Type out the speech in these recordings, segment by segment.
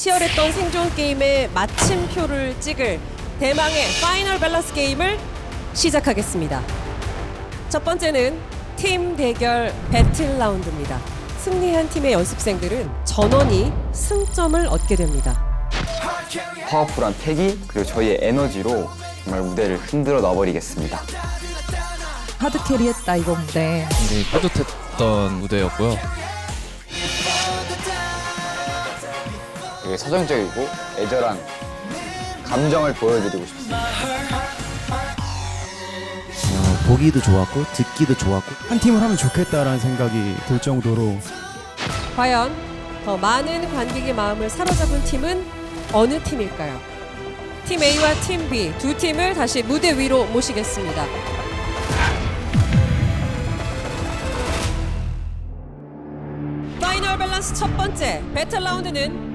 치열했던 생존 게임의 마침표를 찍을 대망의 파이널 밸런스 게임을 시작하겠습니다. 첫 번째는 팀 대결 배틀 라운드입니다. 승리한 팀의 연습생들은 전원이 승점을 얻게 됩니다. 파워풀한 패기 그리고 저희의 에너지로 정말 무대를 흔들어 놔버리겠습니다. 하드캐리했다 이번 무대. 굉장히 뿌듯했던 무대였고요. 되게 서정적이고 애절한 감정을 보여드리고 싶습니다. 보기도 좋았고 듣기도 좋았고 한 팀을 하면 좋겠다라는 생각이 들 정도로 과연 더 많은 관객의 마음을 사로잡은 팀은 어느 팀일까요? 팀 A와 팀 B 두 팀을 다시 무대 위로 모시겠습니다. 파이널 밸런스 첫 번째 배틀 라운드는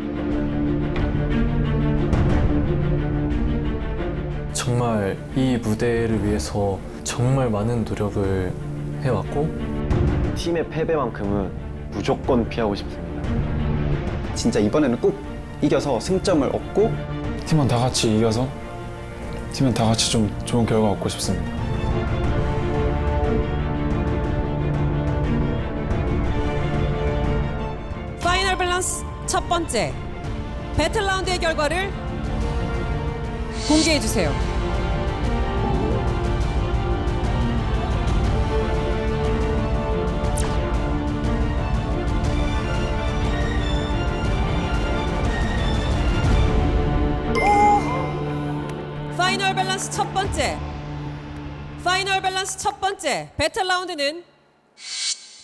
정말 이 무대를 위해서 정말 많은 노력을 해왔고 팀의 패배만큼은 무조건 피하고 싶습니다. 진짜 이번에는 꼭 이겨서 승점을 얻고 팀원 다 같이 이겨서 팀은 다 같이 좀 좋은 결과 얻고 싶습니다. 파이널 밸런스 첫 번째 배틀 라운드의 결과를 공개해 주세요. 파이널 밸런스 첫 번째 파이널 밸런스 첫 번째 배틀 라운드는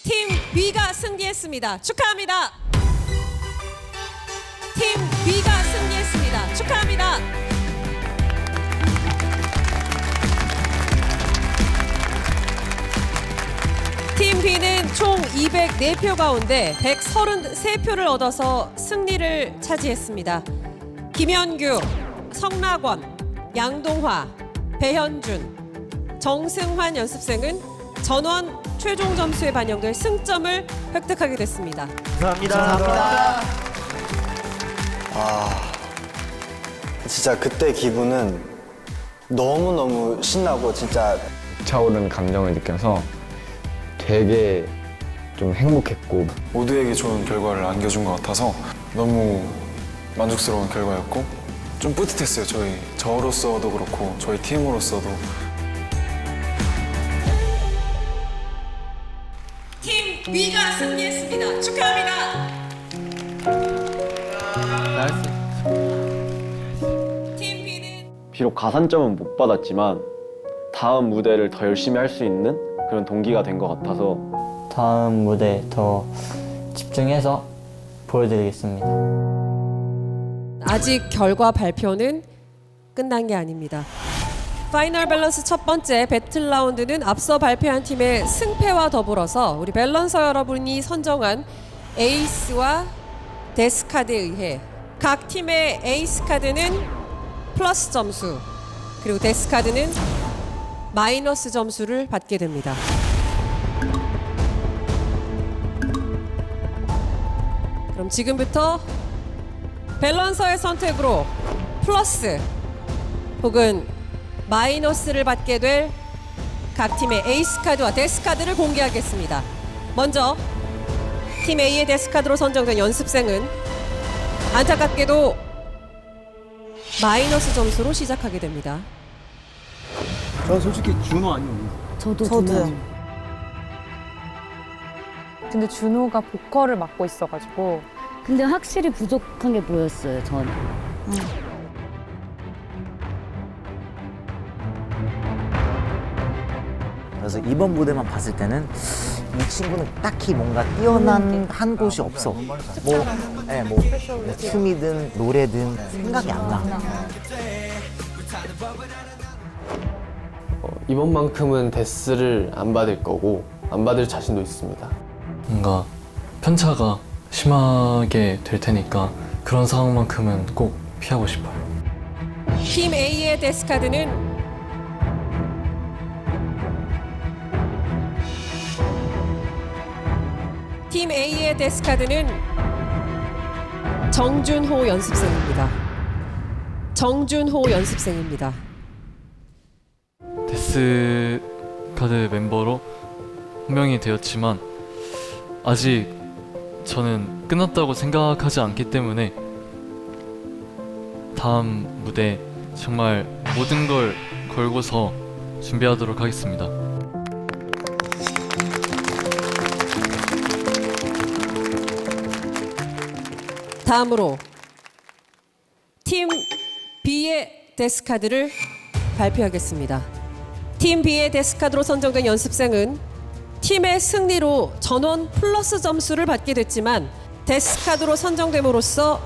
팀 B가 승리했습니다. 축하합니다. 팀 B가 승리했습니다. 축하합니다. 팀 B는 총 204표 가운데 133표를 얻어서 승리를 차지했습니다. 김현규, 성락원, 양동화, 배현준, 정승환 연습생은 전원 최종 점수에 반영될 승점을 획득하게 됐습니다. 감사합니다. 진짜 그때 기분은 너무너무 신나고 진짜 차오르는 감정을 느껴서 되게 좀 행복했고 모두에게 좋은 결과를 안겨준 것 같아서 너무 만족스러운 결과였고 좀 뿌듯했어요. 저로서도 그렇고 저희 팀으로서도. 팀 B가 승리했습니다. 축하합니다. 팀 B는 비록 가산점은 못 받았지만 다음 무대를 더 열심히 할 수 있는 그런 동기가 된 것 같아서 다음 무대 더 집중해서 보여드리겠습니다. 아직 결과 발표는 끝난 게 아닙니다. 파이널 밸런스 첫 번째 배틀 라운드는 앞서 발표한 팀의 승패와 더불어서 우리 밸런서 여러분이 선정한 에이스와 데스카드에 의해 각 팀의 에이스 카드는 플러스 점수 그리고 데스카드는 마이너스 점수를 받게 됩니다. 그럼 지금부터 밸런서의 선택으로 플러스 혹은 마이너스를 받게 될 각 팀의 에이스 카드와 데스 카드를 공개하겠습니다. 먼저 팀 A의 데스 카드로 선정된 연습생은 안타깝게도 마이너스 점수로 시작하게 됩니다. 저 솔직히 준호 아니에요. 저도요. 근데 준호가 보컬을 맡고 있어가지고 근데 확실히 부족한 게 보였어요, 저는. 그래서 이번 무대만 봤을 때는 이 친구는 딱히 뭔가 뛰어난 한 곳이 없어. 뭐 춤이든 노래든 생각이 안 나. 이번만큼은 데스를 안 받을 거고 안 받을 자신도 있습니다. 뭔가 편차가 심하게 될 테니까 그런 상황만큼은 꼭 피하고 싶어요. 팀 A의 데스 카드는 팀 A의 데스 카드는 정준호 연습생입니다. 정준호 연습생입니다. 데스 카드 멤버로 호명이 되었지만 아직 저는 끝났다고 생각하지 않기 때문에 다음 무대 정말 모든 걸 걸고서 준비하도록 하겠습니다. 다음으로 팀 B의 데스카드를 발표하겠습니다. 팀 B의 데스카드로 선정된 연습생은 팀의 승리로 전원 플러스 점수를 받게 됐지만 데스카드로 선정됨으로써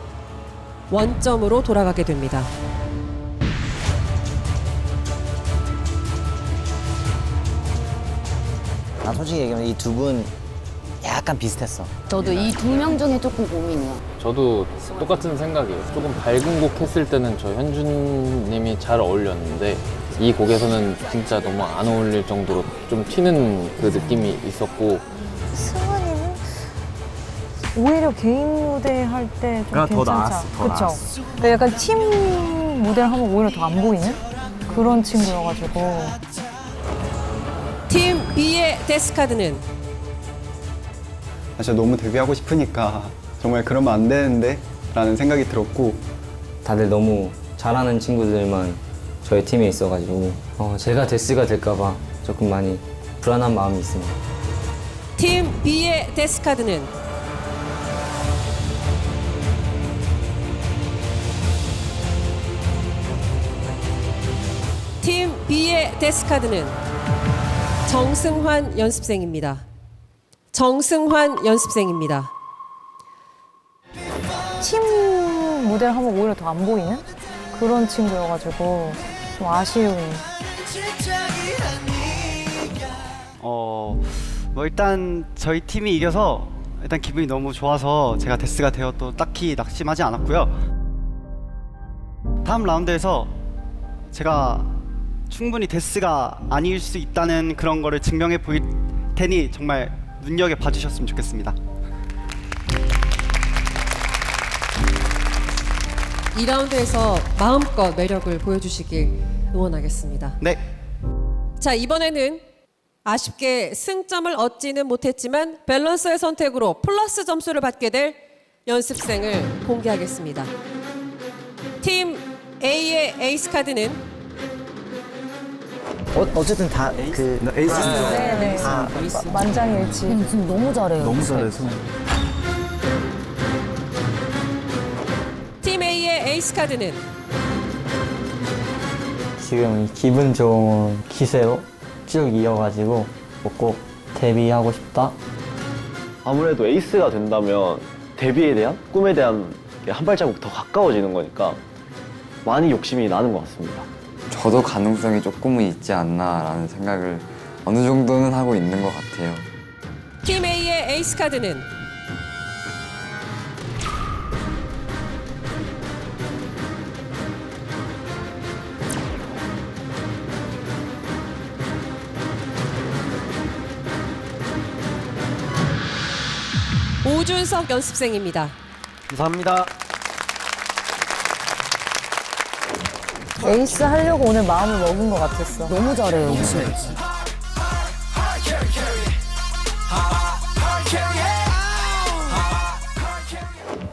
원점으로 돌아가게 됩니다. 나 솔직히 얘기하면 이 두 분 약간 비슷했어. 저도 이 두 명 중에 조금 고민이야. 저도 똑같은 생각이에요. 조금 밝은 곡 했을 때는 저 현준님이 잘 어울렸는데 이 곡에서는 진짜 너무 안 어울릴 정도로 좀 튀는 그 느낌이 있었고, 승환이는 오히려 개인 무대 할 때 좀 더 괜찮죠. 나았어, 더 그쵸? 나았어. 근데 약간 팀 무대를 하면 오히려 더 안 보이는 그런 친구여가지고. 팀 B의 데스카드는 진짜 너무 데뷔하고 싶으니까 정말 그러면 안 되는데 라는 생각이 들었고, 다들 너무 잘하는 친구들만 저희 팀에 있어가지고 제가 데스가 될까봐 조금 많이 불안한 마음이 있습니다. 팀 B의 데스카드는 팀 B의 데스카드는 정승환 연습생입니다. 정승환 연습생입니다. 팀 무대를 하면 오히려 더 안 보이는 그런 친구여가지고 좀 아쉬운. 뭐 일단 저희 팀이 이겨서 일단 기분이 너무 좋아서 제가 데스가 되어도 딱히 낙심하지 않았고요. 다음 라운드에서 제가 충분히 데스가 아닐 수 있다는 그런 거를 증명해 보일 테니 정말 눈여겨 봐주셨으면 좋겠습니다. 2라운드에서 마음껏 매력을 보여주시길 응원하겠습니다. 네. 자, 이번에는 아쉽게 승점을 얻지는 못했지만 밸런서의 선택으로 플러스 점수를 받게 될 연습생을 공개하겠습니다. 팀 A의 에이스 카드는 어쨌든 다 그 에이스. 네네. 만장일치. 지금 너무 잘해요. 너무 잘해서. 팀 A의 에이스 카드는 지금 이 기분 좋은 기세로 쭉 이어가지고 꼭 데뷔하고 싶다. 아무래도 에이스가 된다면 데뷔에 대한 꿈에 대한 게 한 발자국 더 가까워지는 거니까 많이 욕심이 나는 것 같습니다. 저도 가능성이 조금은 있지 않나라는 생각을 어느 정도는 하고 있는 것 같아요. 팀 A의 에이스 카드는 오준석 연습생입니다. 감사합니다. 에이스 하려고 오늘 마음을 먹은 것 같았어. 너무 잘해요.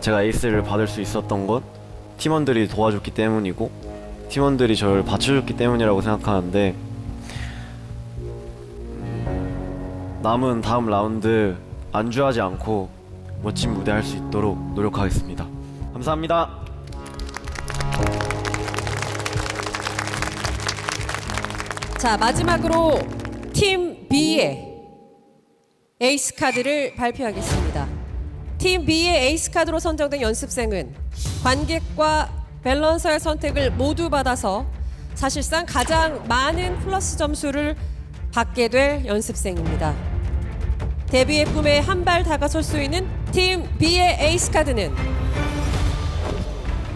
제가 에이스를 받을 수 있었던 건 팀원들이 도와줬기 때문이고 팀원들이 저를 받쳐줬기 때문이라고 생각하는데, 남은 다음 라운드 안주하지 않고 멋진 무대 할 수 있도록 노력하겠습니다. 감사합니다. 자, 마지막으로 팀 B의 에이스 카드를 발표하겠습니다. 팀 B의 에이스 카드로 선정된 연습생은 관객과 밸런서의 선택을 모두 받아서 사실상 가장 많은 플러스 점수를 받게 될 연습생입니다. 데뷔의 꿈에 한 발 다가설 수 있는 팀 B의 에이스 카드는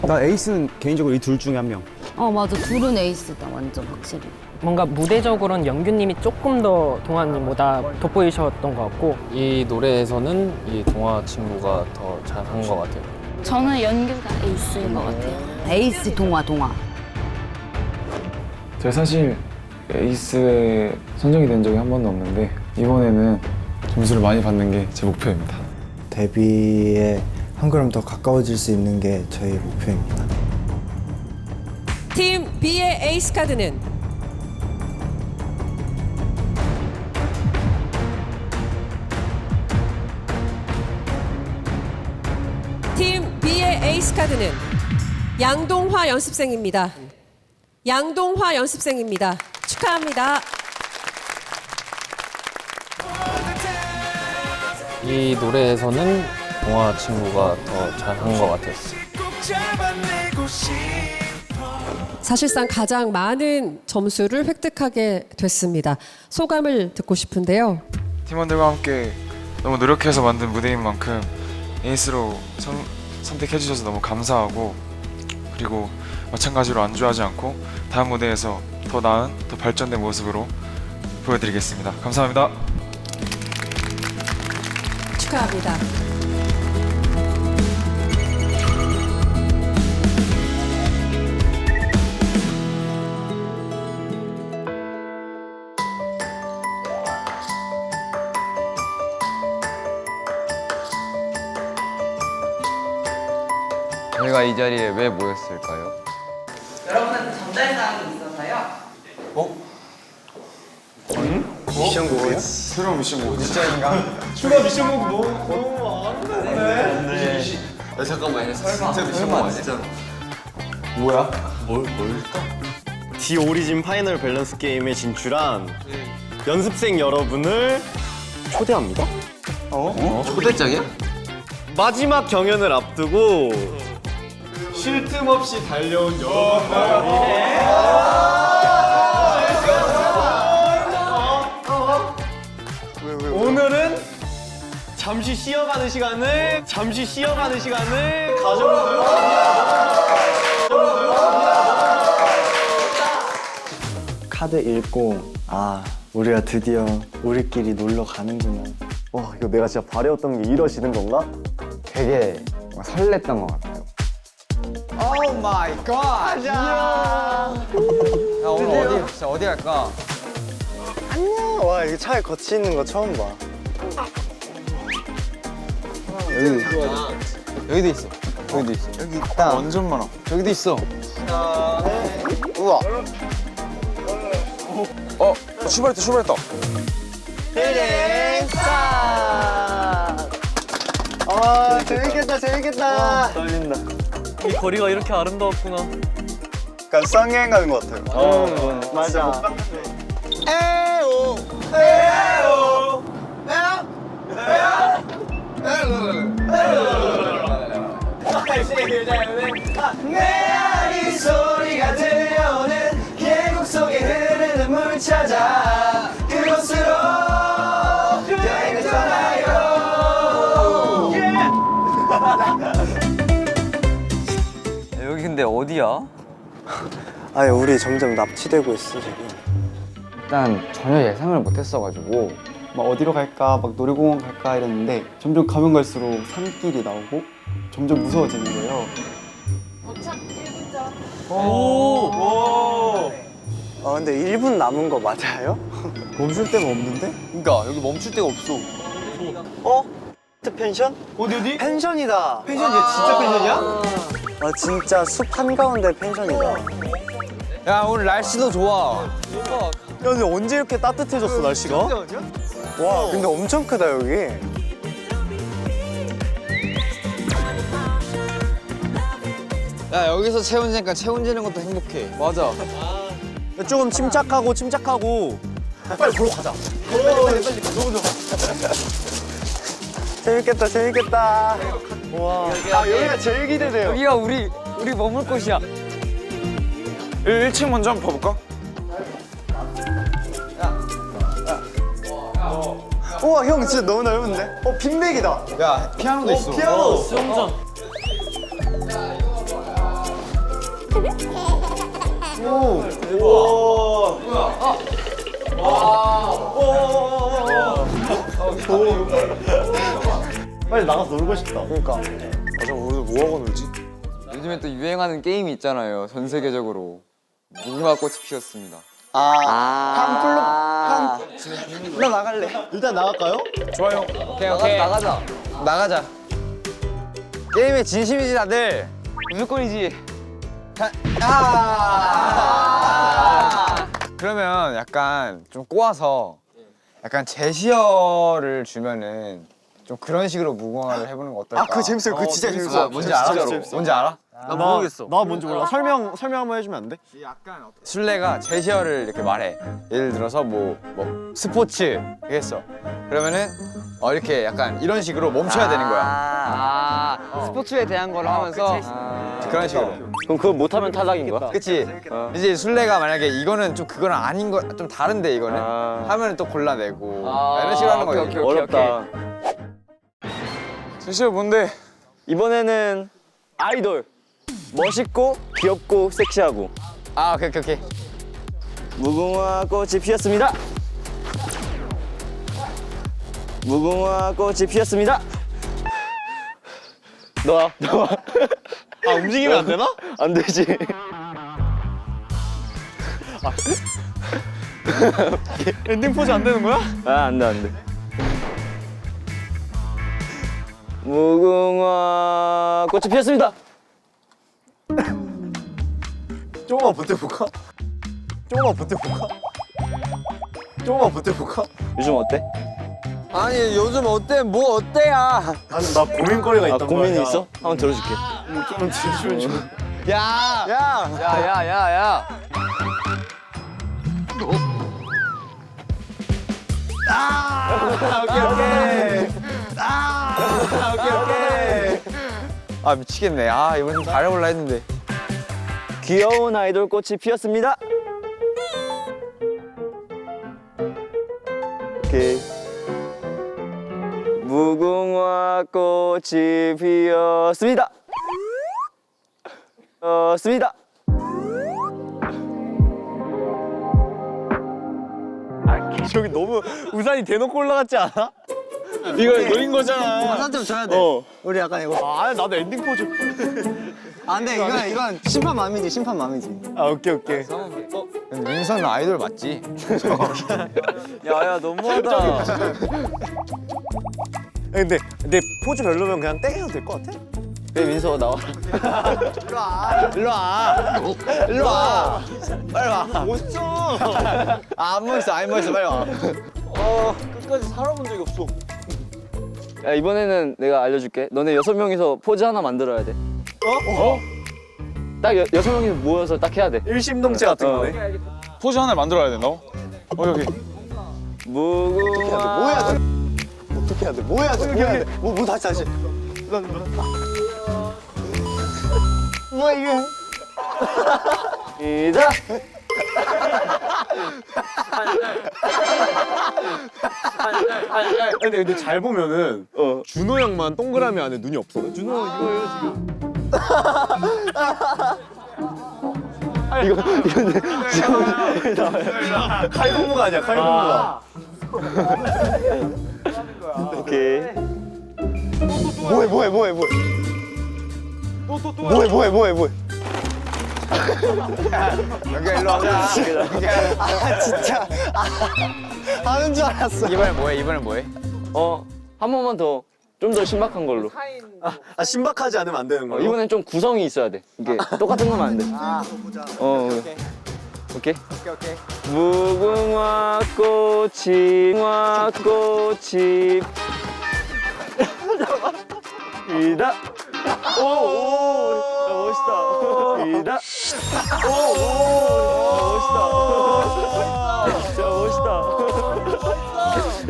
나 에이스는 개인적으로 이 둘 중에 한 명. 맞아. 둘은 에이스다. 완전 확실히. 뭔가 무대적으로는 영규님이 조금 더 동아님보다 돋보이셨던 것 같고, 이 노래에서는 이 동아 친구가 더 잘한 것 같아요. 저는 연규가 에이스인 것 같아요. 에이스 동화. 제가 사실 에이스에 선정이 된 적이 한 번도 없는데 이번에는 점수를 많이 받는 게 제 목표입니다. 데뷔에 한 걸음 더 가까워질 수 있는 게 저희 목표입니다. 팀 B의 에이스 카드는 팀 B의 에이스 카드는 양동화 연습생입니다. 양동화 연습생입니다. 축하합니다. 이 노래에서는 동화 친구가 더 잘한 것 같았어요. 사실상 가장 많은 점수를 획득하게 됐습니다. 소감을 듣고 싶은데요. 팀원들과 함께 너무 노력해서 만든 무대인 만큼 에이스로 선택해 주셔서 너무 감사하고, 그리고 마찬가지로 안주하지 않고 다음 무대에서 더 나은, 더 발전된 모습으로 보여드리겠습니다. 감사합니다. 축하합니다. 저희가 이 자리에 왜 모였을까요? 여러분한테 전달사항이 있어서요. 미션 곡이요? 새로운 미션 곡 진짜인가? 추가 미션 곡 너무 많은데. 잠깐만요. 설마 진짜 뭐야? 뭘까? 디 오리진 파이널 밸런스 게임에 진출한 연습생 여러분을 초대합니다. 초대장이야? 마지막 경연을 앞두고 쉴 틈 없이 달려온 여러분을 위해 오늘은 잠시 쉬어가는 시간을 가져보도록 카드 읽고 아 우리가 드디어 우리끼리 놀러 가는구나. 와, 이거 내가 진짜 바래웠던 게 이러시는 건가? 되게 설렜던 것 같아요. 오 마이 갓! 가자! 야, 오늘 어디 갈까? 안녕. 와 이게 차에 거치 있는 거 처음 봐. 여기도 있어. 여기도 있어. 여기 있다. 완전 많아. 저기도 있어. 우와. 출발했다. 아 재밌겠다. 떨린다. 이 거리가 이렇게 아름다웠구나. 약간 쌍여행 가는 것 같아요. 맞아. 에오. 내 아기 소리가 들려오는 계곡 속에 흐르는 물 찾아 그곳으로 여행을 떠나요. 여기 근데 어디야? 아니 우리 점점 납치되고 있어 지금. 일단 전혀 예상을 못했어가지고 막 어디로 갈까, 막 놀이공원 갈까 이랬는데 점점 가면 갈수록 산길이 나오고 점점 무서워지는 거예요. 아 근데 1분 남은 거 맞아요? 멈출 데가 없는데? 그러니까 여기 멈출 데가 없어. 펜션? 어디? 펜션이다. 펜션이야? 진짜 펜션이야? 아 진짜 숲 한가운데 펜션이다. 야, 오늘 날씨도 좋아. 야 근데 언제 이렇게 따뜻해졌어 날씨가? 와 근데 엄청 크다 여기. 야, 여기서 체온 재니까 체온 재는 것도 행복해. 맞아. 조금 침착하고. 빨리 보러 가자. 빨리 너무 좋아. 재밌겠다. 와. 여기가 제일 기대돼요. 여기가 우리 머물 곳이야. 1층 먼저 한번 봐볼까? 우와 형 진짜 너무 넓은데? 빈백이다. 야, 피아노도 있어. 피아노. 수영장. 오. 빨리 나가서 놀고 싶다. 그러니까. 저 오늘 뭐하고 놀지? 요즘에 또 유행하는 게임이 있잖아요. 전 세계적으로. 무궁화 꽃이 피었습니다. 나 나갈래. 일단 나갈까요? 좋아요. 오케이. 나가자. 게임에 진심이지 다들. 무조건이지. 그러면 약간 좀 꼬아서 약간 제시어를 주면은 좀 그런 식으로 무궁화를 해보는 거 어떨까? 그거 재밌어요. 그거 진짜 재밌어. 뭔지 알아? 뭔지 알아? 나 모르겠어. 나 뭔지 몰라. 설명 한번 해주면 안 돼? 술래가 제시어를 이렇게 말해. 예를 들어서 뭐 스포츠 이랬어. 그러면은 이렇게 약간 이런 식으로 멈춰야 되는 거야. 스포츠에 대한 걸 하면서 그런 식으로. 그럼 그거 못하면 타락인 거야? 그치? 이제 술래가 만약에 이거는 좀 그거는 아닌 거 좀 다른데 이거는 하면은 또 골라내고 이런 식으로 하는 거지. 어렵다. 제시어 뭔데? 이번에는 아이돌. 멋있고 귀엽고 섹시하고. 오케이. 무궁화 꽃이 피었습니다. 무궁화 꽃이 피었습니다. 너와. 움직이면 안 되나? 안 되지. 엔딩 포즈 안 되는 거야? 안 돼. 무궁화 꽃이 피었습니다. 조금만 버텨볼까? 요즘 어때? 아니 요즘 어때? 뭐 어때야? 아니 나 고민거리가 있단 말이야. 고민이 있어? 한번 들어줄게. 좀 들어주면 좋아. 야. 오케이. 미치겠네. 이번 좀 잘해볼라 했는데. 귀여운 아이돌 꽃이 피었습니다. 오케이. 무궁화 꽃이 피었습니다. 저기 너무 우산이 대놓고 올라갔지 않아? 이거 노린 거잖아. 우산 좀 줘야 돼. 우리 약간 이거. 나도 엔딩 포즈. 근데 이건 심판 마음이지. 오케이. 민서는 아이돌 맞지? 야야 너무하다. 근데 포즈 별로면 그냥 땡해도 될 것 같아? 왜 민서가 나와? 일로 와. 빨리 와. 멋있어. 안 멋있어. 빨리 와. 끝까지 살아본 적이 없어. 야 이번에는 내가 알려줄게. 너네 6명이서 포즈 하나 만들어야 돼. 딱 6명이서 모여서 딱 해야 돼. 일심동체 같은 거네. 포즈 하나 만들어야 된다고? 여기. 무궁화. 어떻게 해야 돼? 뭐 해야 돼? 뭐 다시. 뭐야 이게? 이다. 근데 잘 보면은 준호 형만 동그라미 안에 눈이 없어. 준호 이거예요 지금. 칼군무가 아니야 칼군무가. 오케이. 뭐해. 여기 일로 와자. 진짜. 하는 줄 알았어. 이번엔 뭐해? 한 번만 더. 좀 더 신박한 걸로. 신박하지 않으면 안 되는 거야. 이번엔 좀 구성이 있어야 돼. 이게 똑같은 건 안 돼. 오케이. 무궁화 꽃이 이다. 오, 멋있다. 이다.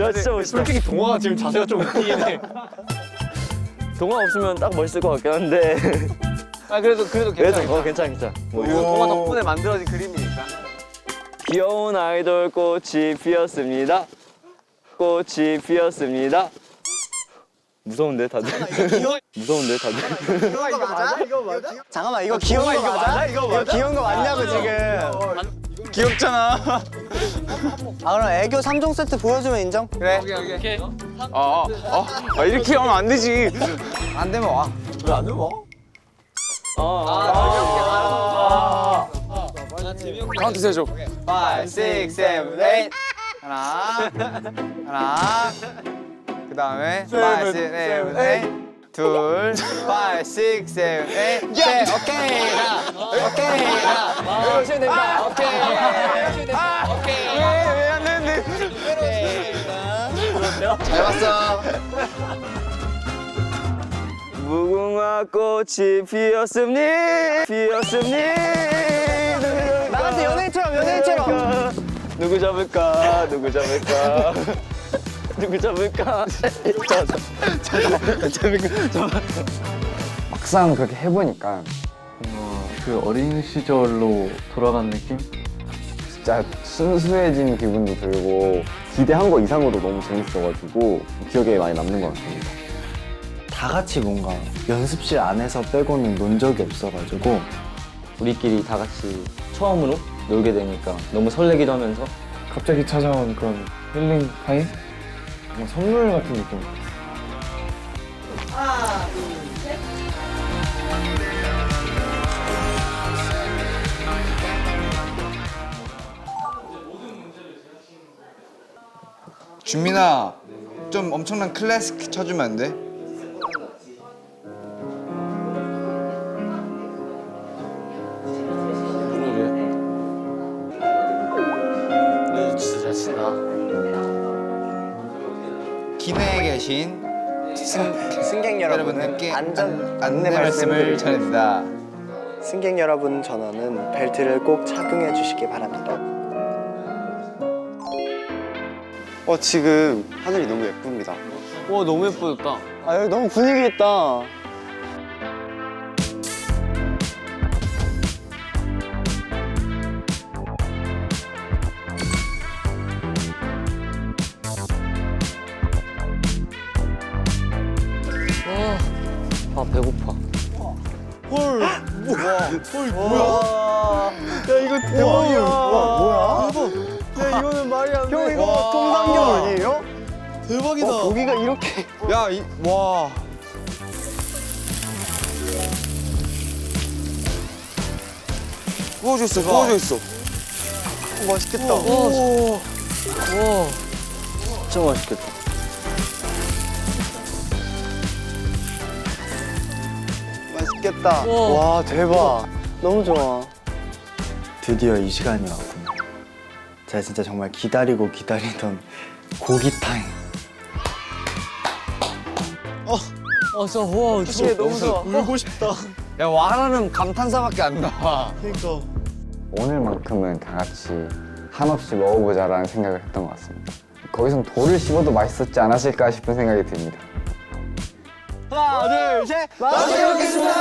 야 진짜 멋있다. 솔직히 동화가 지금 자세가 좀 웃기긴 해. 동화 없으면 딱 멋있을 것 같긴 한데. 그래도 괜찮아. 괜찮아. 이거 동화 덕분에 만들어진 그림이니까. 귀여운 아이돌 꽃이 피었습니다. 무서운데 다들? 이거 맞아? 잠깐만 이거 귀여운 거 맞아? 이거 귀여운 거 맞냐고 지금. 귀엽잖아. 아 그럼 애교 3종 세트 보여주면 인정? 그래. 오케이. 이렇게 하면 안 되지. 안 되면 와. 왜 안 와? 카운트 세줘. 5, 6, 7, 8. 하나. 그 다음에 5, 6, 7, 8. 둘, 5, 6, 7, 8. 셋. 오케이. 이러시면 됩니다. 오케이. 왜안 되는데? 잘 봤어. 무궁화 꽃이 피었습니. 나한테 연예인처럼. 누구 잡을까? 막상 그렇게 해보니까 그 어린 시절로 돌아간 느낌? 진짜 순수해진 기분도 들고 기대한 거 이상으로 너무 재밌어가지고 기억에 많이 남는 것 같습니다. 다 같이 뭔가 연습실 안에서 빼고는 논 적이 없어가지고 우리끼리 다 같이 처음으로 놀게 되니까 너무 설레기도 하면서 갑자기 찾아온 그런 힐링 타임? 뭐 선물 같은 느낌. 하나, 둘, 셋. 준민아, 좀 엄청난 클래식 쳐주면 안 돼? 진짜 잘 친다. 기내에 계신 승객 여러분들께 안내 말씀을 전합니다. 승객 여러분 전원은 벨트를 꼭 착용해 주시기 바랍니다. 지금 하늘이 너무 예쁩니다. 와 너무 예뻐졌다. 아 여기 너무 분위기 있다. 아 배고파. 헐 뭐야? 야 이거 대박이야. 뭐야? 대박. 야 이거는 말이 안 돼. 형 이거 통삼겹 아니에요? 대박이다. 고기가 이렇게. 와. 구워져 있어. 맛있겠다. 진짜 맛있겠다. 맛있겠다. 와 대박. 너무 좋아. 드디어 이 시간이 왔군요. 제가 진짜 정말 기다리던 고기 타임. 진짜 와 진짜 너무 좋아. 울고 싶다. 야, 와라는 감탄사밖에 안 나와. 그러니까. 오늘만큼은 다 같이 한없이 먹어보자라는 생각을 했던 것 같습니다. 거기선 돌을 씹어도 맛있었지 않았을까 싶은 생각이 듭니다. 하나 둘 셋. 맛있게 먹겠습니다.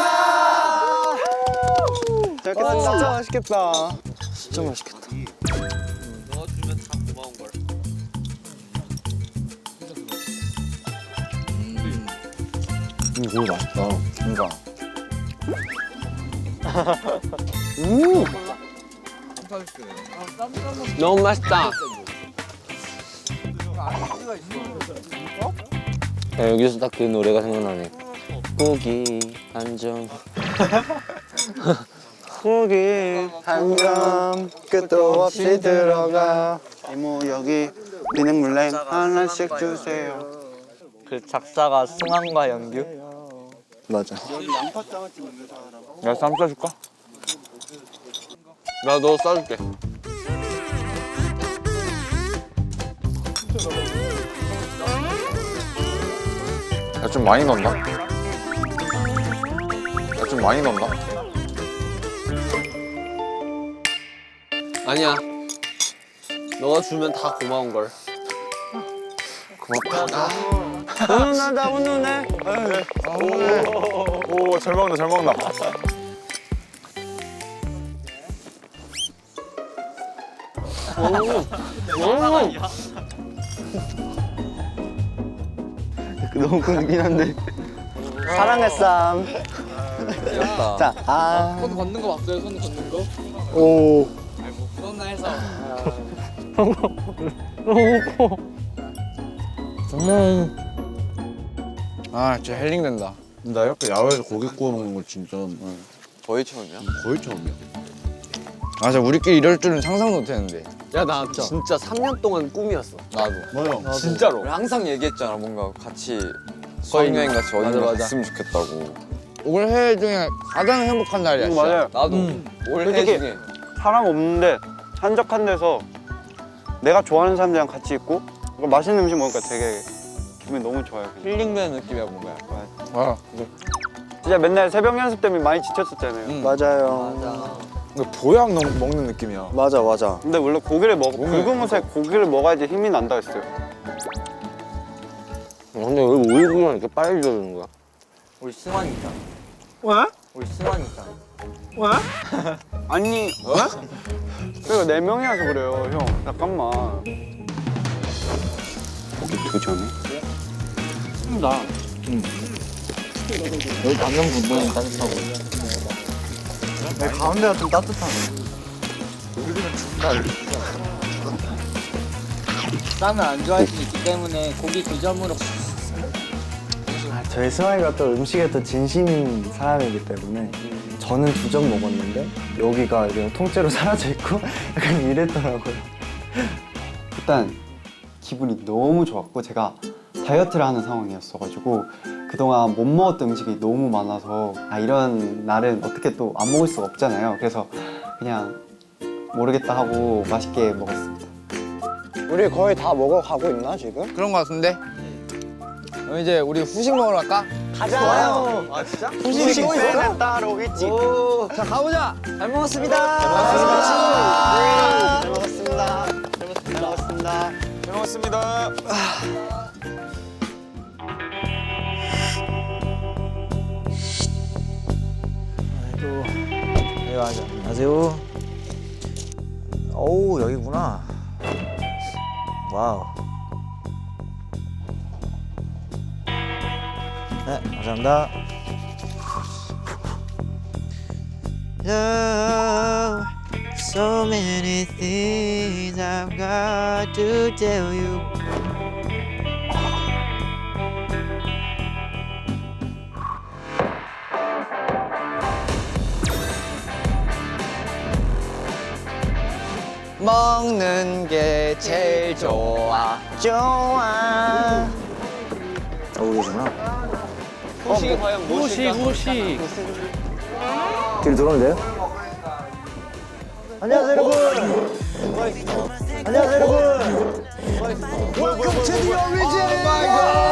진짜 맛있겠다. 진짜 맛있겠다. 넣어주면 다 고마운 걸. 고기 맛있다. 그러니까. 너무 맛있다. 야, 여기서 딱 그 노래가 생각나네. 고기 한점 고기 한 점 끝도 없이 들어가. 이모 여기 비눗물냉 하나씩 주세요. 그 작사가 승환과 영규? 맞아. 야, 쌈 싸줄까? 나 너 싸줄게. 야, 좀 많이 넣었나? 아니야. 너가 주면 다 고마운 걸. 고맙다. 훈훈하다 훈훈해. 오, 잘 먹는다. 너무 끊기긴 한데. 사랑해 쌈. 귀엽다. 자, 손 걷는 거 봤어요? 손 걷는 거? 오. 부럽나 해서. 아 진짜 힐링된다. 나 이렇게 야외에서 고기 구워 먹는 거 진짜 거의 처음이야. 거의 처음이야. 아 진짜 우리끼리 이럴 줄은 상상도 못했는데. 야 나 진짜 3년 동안 꿈이었어. 나도. 뭐요? 진짜로. 우리 항상 얘기했잖아. 뭔가 같이 수학여행 같이 어딘가 맞아. 갔으면 좋겠다고. 올해 중에 가장 행복한 날이야. 진짜. 맞아요. 나도 올해 솔직히 중에 사람 없는데 한적한 데서 내가 좋아하는 사람들이랑 같이 있고 맛있는 음식 먹으니까 되게 기분이 너무 좋아요. 힐링되는 느낌이야 뭔가. 아, 진짜 맨날 새벽 연습 때문에 많이 지쳤었잖아요. 맞아요. 근데 보약 먹는 느낌이야. 맞아 맞아. 근데 원래 고기를 붉은 옷에 고기를 먹어야지 힘이 난다 했어요. 근데 왜 오이구이랑 이렇게 빨리 져주는 거야? 우리 승환이 있잖아. 왜? 우리 승환이 있잖아. 왜? 아니 그러니까 4명이라서 그래요 형. 잠깐만. 고기 2점에? 나. 여기 방금 부분은 따뜻하고. 내 가운데가 좀 따뜻하네. 쌈을 안 좋아할 수 있기 때문에 고기 2점으로. 저희 승환이가 또 음식에 또 진심인 사람이기 때문에 저는 2점 먹었는데 여기가 그냥 통째로 사라져 있고 약간 이랬더라고요. 일단 기분이 너무 좋았고 제가 다이어트를 하는 상황이었어가지고 그동안 못 먹었던 음식이 너무 많아서 이런 날은 어떻게 또 안 먹을 수가 없잖아요. 그래서 그냥 모르겠다 하고 맛있게 먹었습니다. 우리 거의 다 먹어가고 있나 지금? 그런 거 같은데. 그럼 이제 우리 후식 먹으러 갈까? 가자. 아 진짜? 후식 때는 따로 있지. 자 가보자. 잘 먹었습니다. 잘 먹었습니다. 잘 먹었습니다. 잘 먹었습니다. 네, 맞아. 안녕하세요. 오, 여기구나. 와우. 네, 감사합니다. Love, so many things I've got to tell you. 먹는 게 제일 좋아. 좋아. 오고 계시구나. 후식이 과연 무엇일까? 후식. 뒤로 들어오면 돼요? 안녕하세요, 여러분. 안녕하세요, 여러분. Welcome to the origin. Oh my God.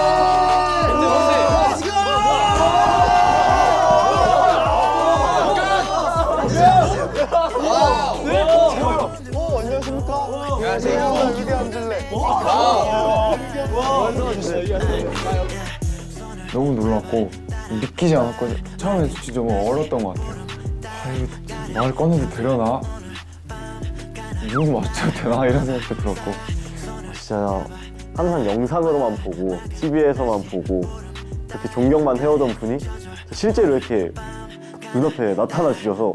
Let's go. 안녕하십니까? 안녕하세요. 이리 앉을래. 너무 놀랐고 믿기지 않았거든요. 처음에 진짜 좀 얼었던 것 같아요. 이거 말 꺼내도 되려나? 누구 맞춰도 되나? 이런 생각도 들었고. 진짜 항상 영상으로만 보고 TV에서만 보고 그렇게 존경만 해오던 분이 실제로 이렇게 눈앞에 나타나 주셔서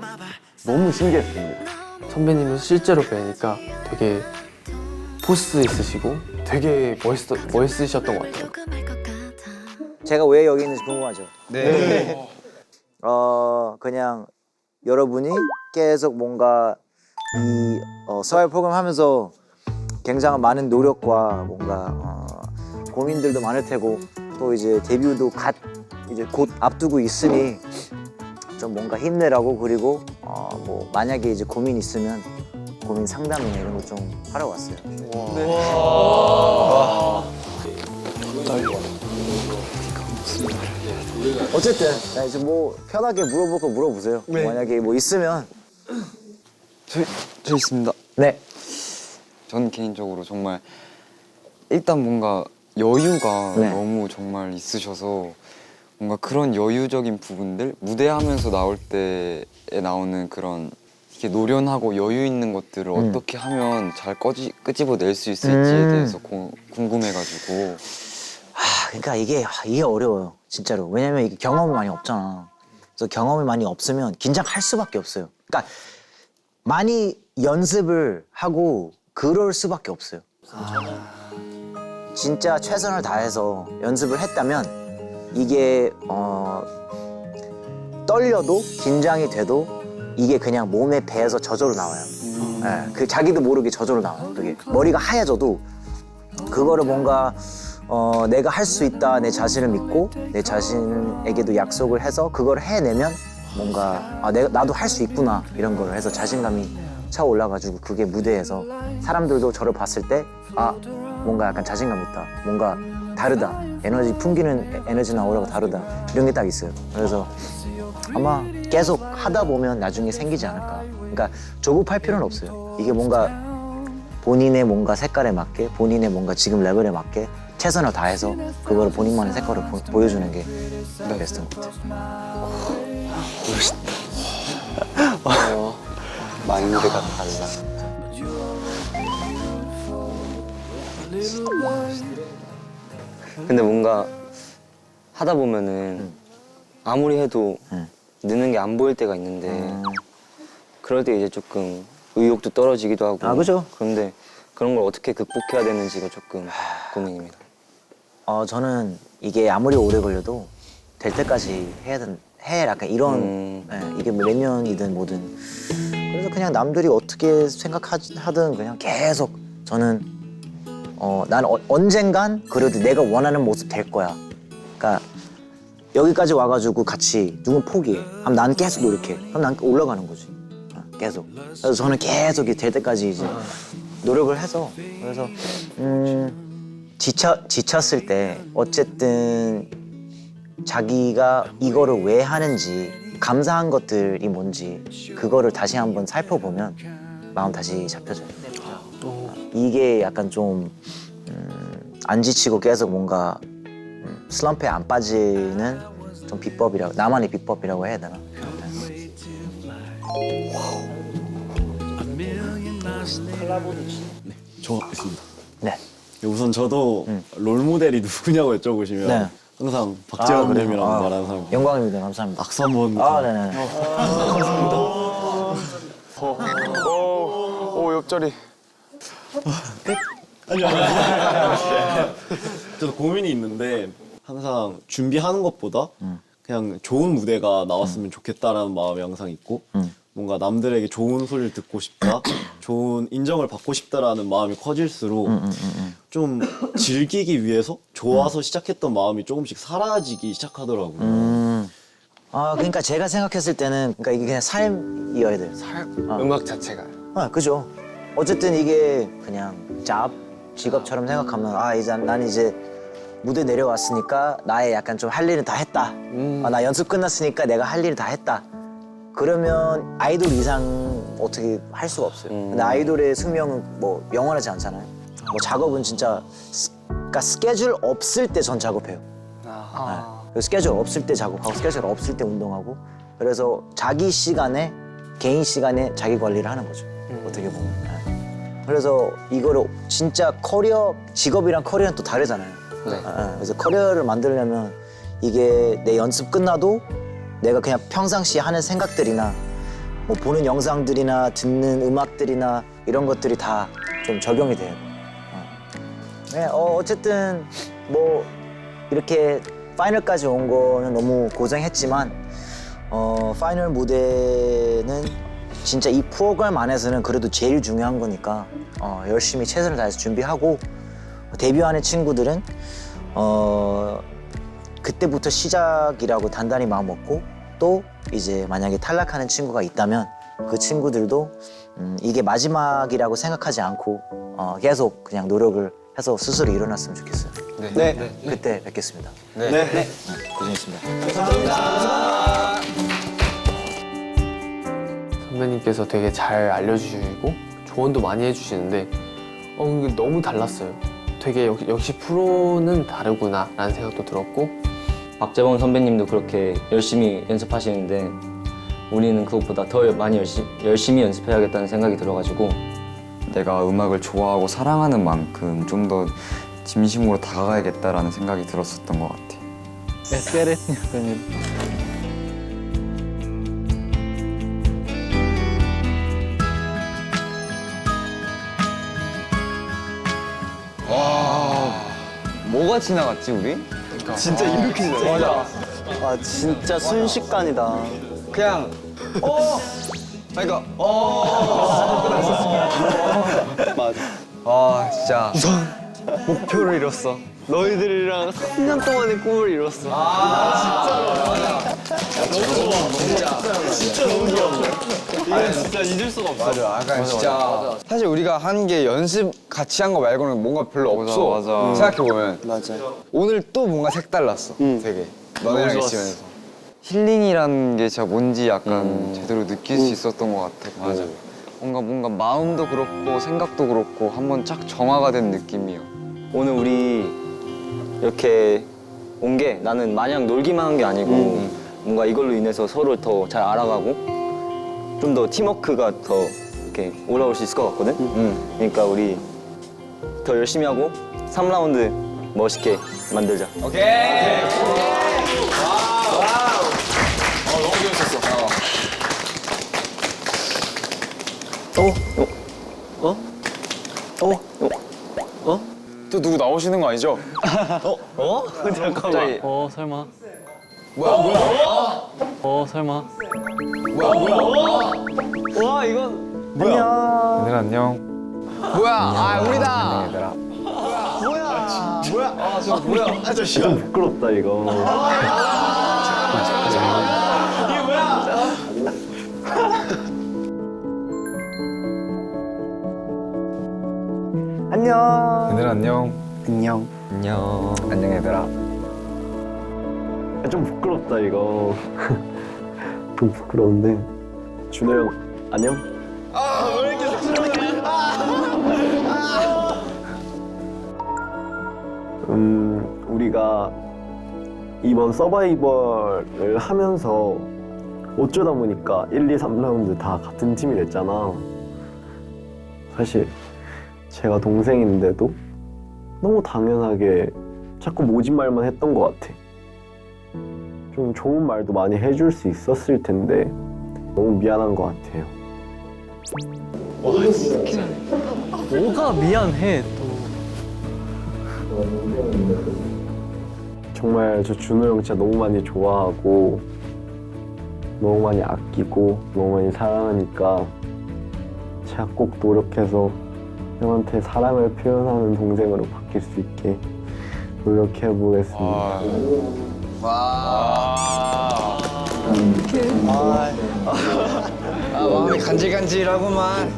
너무 신기했습니다. 선배님을 실제로 뵈니까 되게 포스 있으시고 되게 멋있으셨던 것 같아요. 제가 왜 여기 있는지 궁금하죠? 네. 그냥 여러분이 계속 뭔가 이 서바이벌 프로그램 하면서 굉장한 많은 노력과 뭔가 고민들도 많을 테고 또 이제 데뷔도 이제 곧 앞두고 있으니 좀 뭔가 힘내라고 그리고 뭐 만약에 이제 고민 있으면 고민 상담이나 이런 거 좀 하러 왔어요. 어쨌든 나 이제 뭐 편하게 물어볼 거 물어보세요. 만약에 뭐 있으면 저 있습니다. 네. 전 개인적으로 정말 일단 뭔가 여유가 네. 너무 정말 있으셔서 뭔가 그런 여유적인 부분들 무대하면서 나올 때에 나오는 그런 이렇게 노련하고 여유 있는 것들을 어떻게 하면 잘 끄집어낼 수 있을지에 대해서 궁금해가지고. 그러니까 이게 어려워요, 진짜로. 왜냐면 이게 경험이 많이 없잖아. 그래서 경험이 많이 없으면 긴장할 수밖에 없어요. 그러니까 많이 연습을 하고 그럴 수밖에 없어요. 진짜 최선을 다해서 연습을 했다면 이게 떨려도 긴장이 돼도 이게 그냥 몸에 배에서 저절로 나와요. 네, 그 자기도 모르게 저절로 나와요. 그게 머리가 하얘져도 그거를 뭔가 내가 할 수 있다 내 자신을 믿고 내 자신에게도 약속을 해서 그걸 해내면 뭔가 나도 할 수 있구나 이런 걸 해서 자신감이 차올라가지고 그게 무대에서 사람들도 저를 봤을 때 뭔가 약간 자신감 있다, 뭔가 다르다, 에너지 풍기는 에너지나 오라가 다르다 이런 게 딱 있어요. 그래서 아마 계속 하다 보면 나중에 생기지 않을까. 그러니까 조급할 필요는 없어요. 이게 뭔가 본인의 뭔가 색깔에 맞게 본인의 뭔가 지금 레벨에 맞게 최선을 다해서 그걸 본인만의 색깔을 보여주는 게 베스트인 것 같아요. 마인드가 달라. 근데 뭔가 하다 보면은 아무리 해도 느는 게 안 보일 때가 있는데 그럴 때 이제 조금 의욕도 떨어지기도 하고. 그죠? 그런데 그런 걸 어떻게 극복해야 되는지가 조금 고민입니다. 저는 이게 아무리 오래 걸려도 될 때까지 해 약간 이런 이게 뭐 몇 년이든 뭐든 그래서 그냥 남들이 어떻게 생각하든 그냥 계속 저는 난 언젠간 그래도 내가 원하는 모습 될 거야. 그러니까 여기까지 와가지고 같이 누군 포기해. 그럼 난 계속 노력해. 그럼 난 올라가는 거지. 계속. 그래서 저는 계속 될 때까지 이제 노력을 해서 그래서 지쳤을 때 어쨌든 자기가 이거를 왜 하는지 감사한 것들이 뭔지 그거를 다시 한번 살펴보면 마음 다시 잡혀져요. 이게 약간 좀 안 지치고 계속 뭔가 슬럼프에 안 빠지는 좀 비법이라고, 나만의 비법이라고 해야 되나? 저 있습니다. 네. 우선 저도 롤모델이 누구냐고 여쭤보시면 네. 항상 박재원님이라고 그래요? 말하는 사람. 영광입니다. 감사합니다. 박수 한번. 네네. 감사합니다. 오 옆자리. 아니요. 저도 고민이 있는데 항상 준비하는 것보다 그냥 좋은 무대가 나왔으면 좋겠다라는 마음이 항상 있고 뭔가 남들에게 좋은 소리를 듣고 싶다, 좋은 인정을 받고 싶다라는 마음이 커질수록 좀 즐기기 위해서 좋아서 시작했던 마음이 조금씩 사라지기 시작하더라고요. 그러니까 제가 생각했을 때는 그러니까 이게 그냥 삶이어야 돼요. 음악 자체가. 그죠. 어쨌든 이게 그냥 직업처럼 생각하면 이제 난 이제 무대 내려왔으니까 나의 약간 좀 할 일은 다 했다. 나 연습 끝났으니까 내가 할 일을 다 했다. 그러면 아이돌 이상 어떻게 할 수가 없어요. 근데 아이돌의 숙명은 뭐 영원하지 않잖아요. 뭐 작업은 진짜 그러니까 스케줄 없을 때 전 작업해요. 스케줄 없을 때 작업하고 스케줄 없을 때 운동하고 그래서 자기 시간에 개인 시간에 자기 관리를 하는 거죠. 어떻게 보면. 그래서 이거를 진짜 직업이랑 커리어는 또 다르잖아요. 그래서 커리어를 만들려면 이게 내 연습 끝나도 내가 그냥 평상시에 하는 생각들이나 뭐 보는 영상들이나 듣는 음악들이나 이런 것들이 다 좀 적용이 돼요. 어쨌든 뭐 이렇게 파이널까지 온 거는 너무 고생했지만 파이널 무대는 진짜 이 프로그램 안에서는 그래도 제일 중요한 거니까 열심히 최선을 다해서 준비하고 데뷔하는 친구들은 그때부터 시작이라고 단단히 마음 먹고 또 이제 만약에 탈락하는 친구가 있다면 그 친구들도 이게 마지막이라고 생각하지 않고 계속 그냥 노력을 해서 스스로 일어났으면 좋겠어요. 네. 그때 뵙겠습니다. 네. 고생했습니다. 선배님께서 되게 잘 알려주시고 조언도 많이 해주시는데 이게 너무 달랐어요. 되게 역시 프로는 다르구나 라는 생각도 들었고 박재범 선배님도 그렇게 열심히 연습하시는데 우리는 그것보다 더 많이 열심히 연습해야겠다는 생각이 들어가지고 내가 음악을 좋아하고 사랑하는 만큼 좀 더 진심으로 다가가야겠다라는 생각이 들었었던 것 같아. Let's get it. 뭐가 지나갔지 우리? 진짜 이렇게 지나갔어. 맞아. 와 진짜 순식간이다. 그냥 그러니까 맞아. 아 진짜 목표를 이뤘어. 너희들이랑 3년 동안의 꿈을 이뤘어. 진짜 너무 귀엽네. 이건 진짜 잊을 수가 없어. 맞아. 약간 진짜 사실 우리가 한 게 연습 같이 한 거 말고는 뭔가 별로 없어. 맞아. 생각해 보면 맞아. 오늘 또 뭔가 색달랐어. 되게 너네랑 너무 있으면서. 힐링이라는 게 진짜 뭔지 약간 제대로 느낄 수 있었던 것 같아. 맞아. 뭔가 마음도 그렇고 생각도 그렇고 한번 쫙 정화가 된 느낌이에요. 오늘 우리 이렇게 온 게 나는 마냥 놀기만 한 게 아니고 뭔가 이걸로 인해서 서로를 더 잘 알아가고 좀 더 팀워크가 더 이렇게 올라올 수 있을 것 같거든? 그러니까 우리 더 열심히 하고 3라운드 멋있게 만들자. 오케이. 너무 재밌었어. 또 누구 나오시는 거 아니죠? 잠깐만. 설마. 뭐야? 설마. 와 이건 뭐야? 얘들 안녕. 뭐야? 아 우리다. 얘들아. 저 시간 부끄럽다 이거. 안녕. 얘들 안녕. 안녕. 안녕. 안녕 얘들아. 좀 부끄럽다 이거. 좀 부끄러운데. 준호 형 안녕. 왜 이렇게 쑥스러워? 우리가 이번 서바이벌을 하면서 어쩌다 보니까 1, 2, 3라운드 다 같은 팀이 됐잖아. 사실 제가 동생인데도 너무 당연하게 자꾸 모진 말만 했던 것 같아. 좀 좋은 말도 많이 해줄 수 있었을 텐데 너무 미안한 것 같아요. 뭐가 미안해 또. 정말 저 준호 형 진짜 너무 많이 좋아하고 너무 많이 아끼고 너무 많이 사랑하니까 제가 꼭 노력해서 형한테 사랑을 표현하는 동생으로 바뀔 수 있게 노력해 보겠습니다. 마음이 간질간질하구만.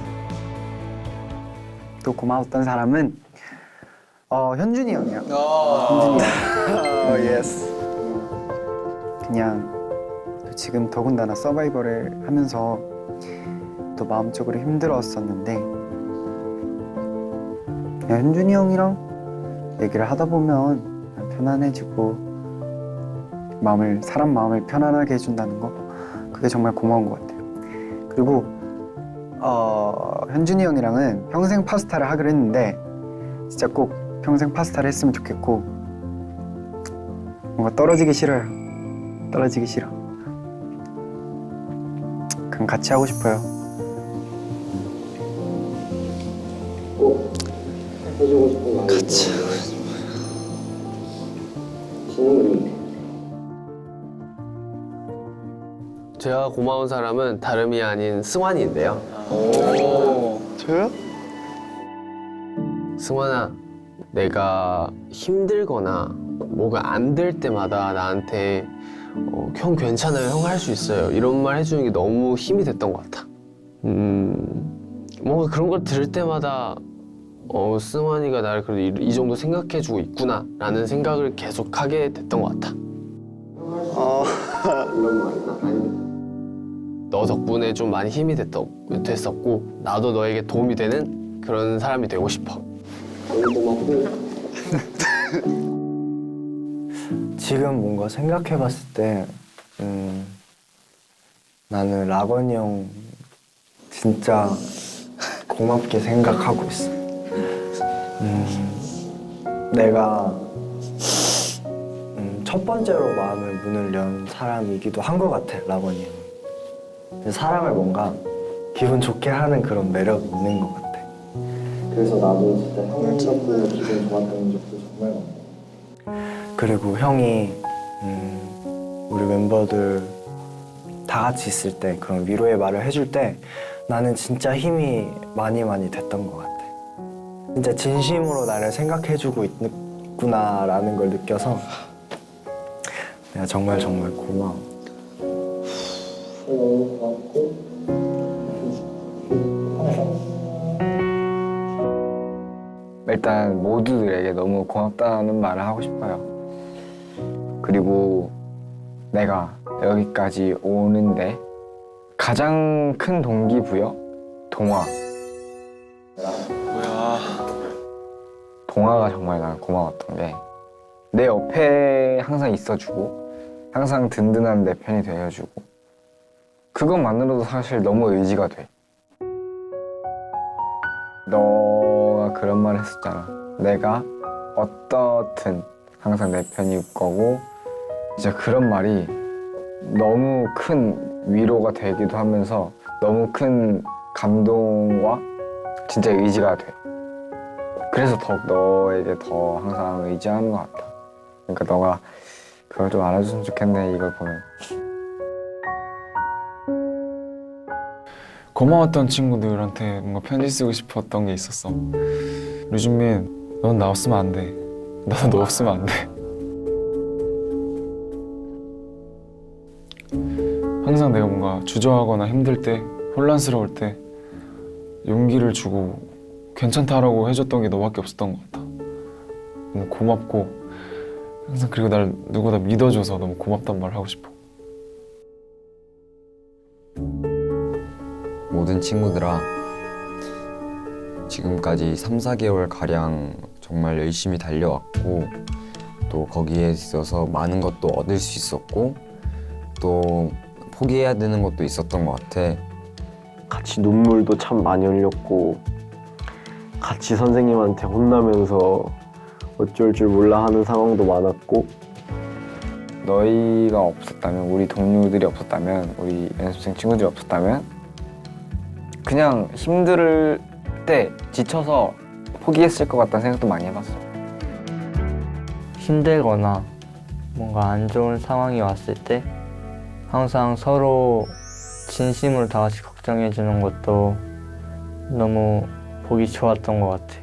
또 고마웠던 사람은 현준이 형이야. 예스. 그냥 또 지금 더군다나 서바이벌을 하면서 또 마음적으로 힘들었었는데 그냥 현준이 형이랑 얘기를 하다 보면 편안해지고 사람 마음을 편안하게 해준다는 거 그게 정말 고마운 것 같아요. 그리고 현준이 형이랑은 평생 파스타를 하기로 했는데 진짜 꼭 평생 파스타를 했으면 좋겠고 뭔가 떨어지기 싫어요. 떨어지기 싫어. 그냥 같이 하고 싶어요. 해주고 싶은 거 같이 하고 싶어. 신웅이 제가 고마운 사람은 다름이 아닌 승환이인데요. 저요? 승환아, 내가 힘들거나 뭐가 안 될 때마다 나한테 형 괜찮아요, 형 할 수 있어요 이런 말 해주는 게 너무 힘이 됐던 것 같아. 뭔가 그런 걸 들을 때마다 승환이가 나를 그래도 이 정도 생각해주고 있구나 라는 생각을 계속 하게 됐던 것 같아. 너 덕분에 좀 많이 힘이 됐었고 나도 너에게 도움이 되는 그런 사람이 되고 싶어. 지금 뭔가 생각해봤을 때 나는 라건이 형 진짜 고맙게 생각하고 있어. 내가 첫 번째로 마음의 문을 연 사람이기도 한 것 같아, 라건이 형. 사람을 뭔가 기분 좋게 하는 그런 매력이 있는 것 같아. 그래서 나도 진짜 형 덕분에 기분 좋았던 적도 정말 많고 그리고 형이 우리 멤버들 다 같이 있을 때 그런 위로의 말을 해줄 때 나는 진짜 힘이 많이 됐던 것 같아. 진짜 진심으로 나를 생각해주고 있구나라는 걸 느껴서 내가 정말 고마워. 일단 모두들에게 너무 고맙다는 말을 하고 싶어요. 그리고 내가 여기까지 오는데 가장 큰 동기부여? 동화. 뭐야? 동화가 정말 난 고마웠던 게 내 옆에 항상 있어주고 항상 든든한 내 편이 되어주고 그것만으로도 사실 너무 의지가 돼. 너가 그런 말 했었잖아. 내가 어떻든 항상 내 편일 거고 진짜 그런 말이 너무 큰 위로가 되기도 하면서 너무 큰 감동과 진짜 의지가 돼. 그래서 더욱 너에게 더 항상 의지하는 것 같아. 그러니까 너가 그걸 좀 알아줬으면 좋겠네, 이걸 보면. 고마웠던 친구들한테 뭔가 편지 쓰고 싶었던 게 있었어. 류준민, 넌 나 없으면 안 돼. 나도 너 없으면 안 돼. 항상 내가 뭔가 주저하거나 힘들 때, 혼란스러울 때 용기를 주고 괜찮다라고 해줬던 게 너밖에 없었던 것 같아. 너무 고맙고 항상 그리고 날 누구보다 믿어줘서 너무 고맙단 말을 하고 싶어. 모든 친구들아, 지금까지 3, 4개월 가량 정말 열심히 달려왔고 또 거기에 있어서 많은 것도 얻을 수 있었고 또 포기해야 되는 것도 있었던 것 같아. 같이 눈물도 참 많이 흘렸고 같이 선생님한테 혼나면서 어쩔 줄 몰라 하는 상황도 많았고 너희가 없었다면, 우리 동료들이 없었다면, 우리 연습생 친구들이 없었다면 그냥 힘들 때 지쳐서 포기했을 것 같다는 생각도 많이 해봤어. 힘들거나 뭔가 안 좋은 상황이 왔을 때 항상 서로 진심으로 다 같이 걱정해 주는 것도 너무 보기 좋았던 것 같아.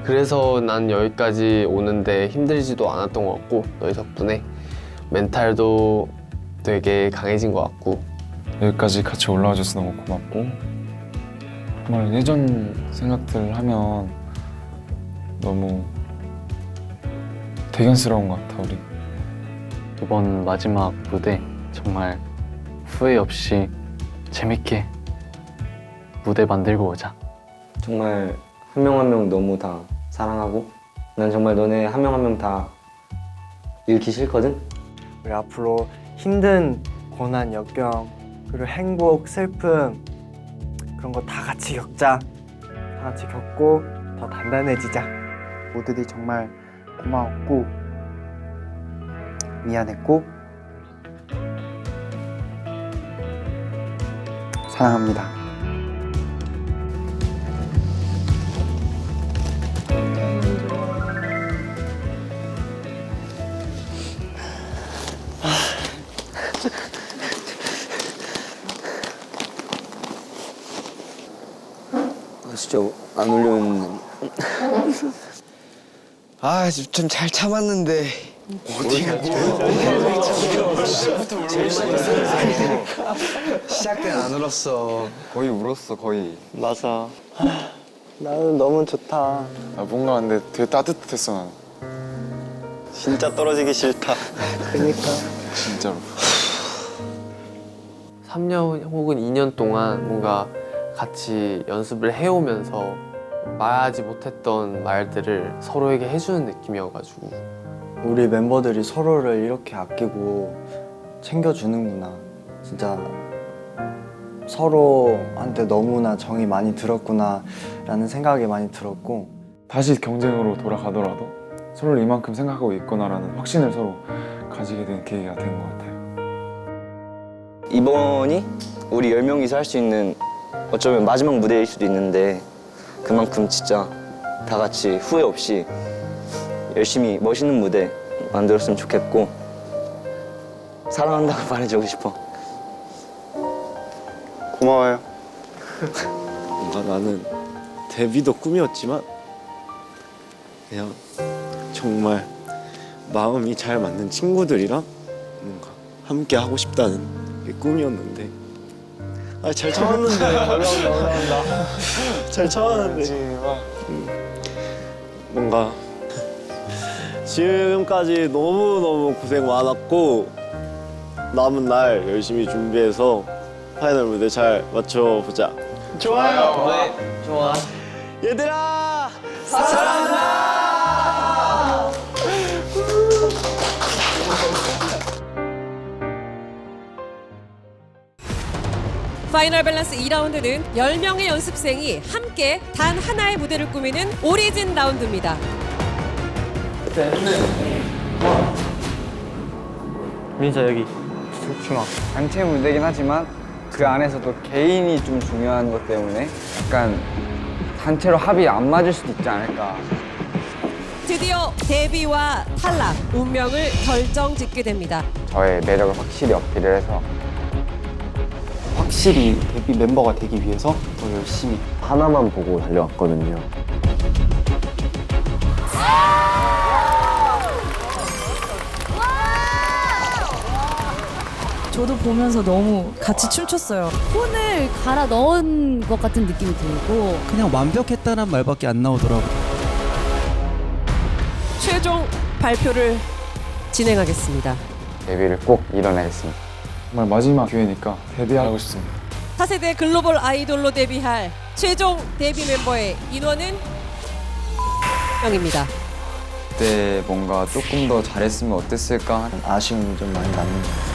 그래서 난 여기까지 오는데 힘들지도 않았던 것 같고 너희 덕분에 멘탈도 되게 강해진 것 같고 여기까지 같이 올라와줘서 너무 고맙고 정말 예전 생각들 하면 너무 대견스러운 것 같아, 우리. 이번 마지막 무대 정말 후회 없이 재밌게 무대 만들고 오자. 정말 한 명 한 명 너무 다 사랑하고 난 정말 너네 한 명 한 명 다 잃기 싫거든? 우리 앞으로 힘든 고난, 역경, 그리고 행복, 슬픔 그런 거 다 같이 겪자. 다 같이 겪고 더 단단해지자. 모두들이 정말 고마웠고 미안했고 사랑합니다. 진짜 안 울렸는데. 아, 좀 잘 참았는데. 어디가 시작 때는 안 울었어. 거의 울었어, 거의. 맞아. 나는 너무 좋다. 아, 뭔가 근데 되게 따뜻했어, 나는. 진짜 떨어지기 싫다. 그러니까. 진짜로. 3년 혹은 2년 동안 뭔가 같이 연습을 해오면서 말하지 못했던 말들을 서로에게 해주는 느낌이어가지고 우리 멤버들이 서로를 이렇게 아끼고 챙겨주는구나. 진짜 서로한테 너무나 정이 많이 들었구나 라는 생각이 많이 들었고 다시 경쟁으로 돌아가더라도 서로를 이만큼 생각하고 있구나라는 확신을 서로 가지게 된 계기가 된 것 같아요. 이번이 우리 10명이서 할 수 있는 어쩌면 마지막 무대일 수도 있는데 그만큼 진짜 다 같이 후회 없이 열심히 멋있는 무대 만들었으면 좋겠고 사랑한다고 말해주고 싶어. 고마워요. 뭔가 나는 데뷔도 꿈이었지만 그냥 정말 마음이 잘 맞는 친구들이랑 뭔가 함께 하고 싶다는 게 꿈이었는데 잘 참았는데 올라온다. 잘 참았는데 뭔가 지금까지 너무너무 고생 많았고 남은 날 열심히 준비해서 파이널 무대 잘 맞춰보자. 좋아요. 네, 좋아. 얘들아 사랑한다. 파이널 밸런스 2라운드는 10명의 연습생이 함께 단 하나의 무대를 꾸미는 오리진 라운드입니다. 민서 여기 중앙. 단체 무대긴 하지만 그 안에서도 개인이 좀 중요한 것 때문에 약간 단체로 합이 안 맞을 수도 있지 않을까. 드디어 데뷔와 탈락, 운명을 결정짓게 됩니다. 저의 매력을 확실히 어필을 해서 확실히 데뷔 멤버가 되기 위해서 더 열심히 하나만 보고 달려왔거든요. 저도 보면서 너무 같이 춤췄어요. 혼을 갈아 넣은 것 같은 느낌이 들고 그냥 완벽했다는 말밖에 안 나오더라고요. 최종 발표를 진행하겠습니다. 데뷔를 꼭 이뤄내겠습니다. 정말 마지막 기회니까 데뷔하고 싶습니다. 4세대 글로벌 아이돌로 데뷔할 최종 데뷔 멤버의 인원은 0입니다. 그때 뭔가 조금 더 잘했으면 어땠을까? 아쉬움이 좀 많이 남는 것 같아요.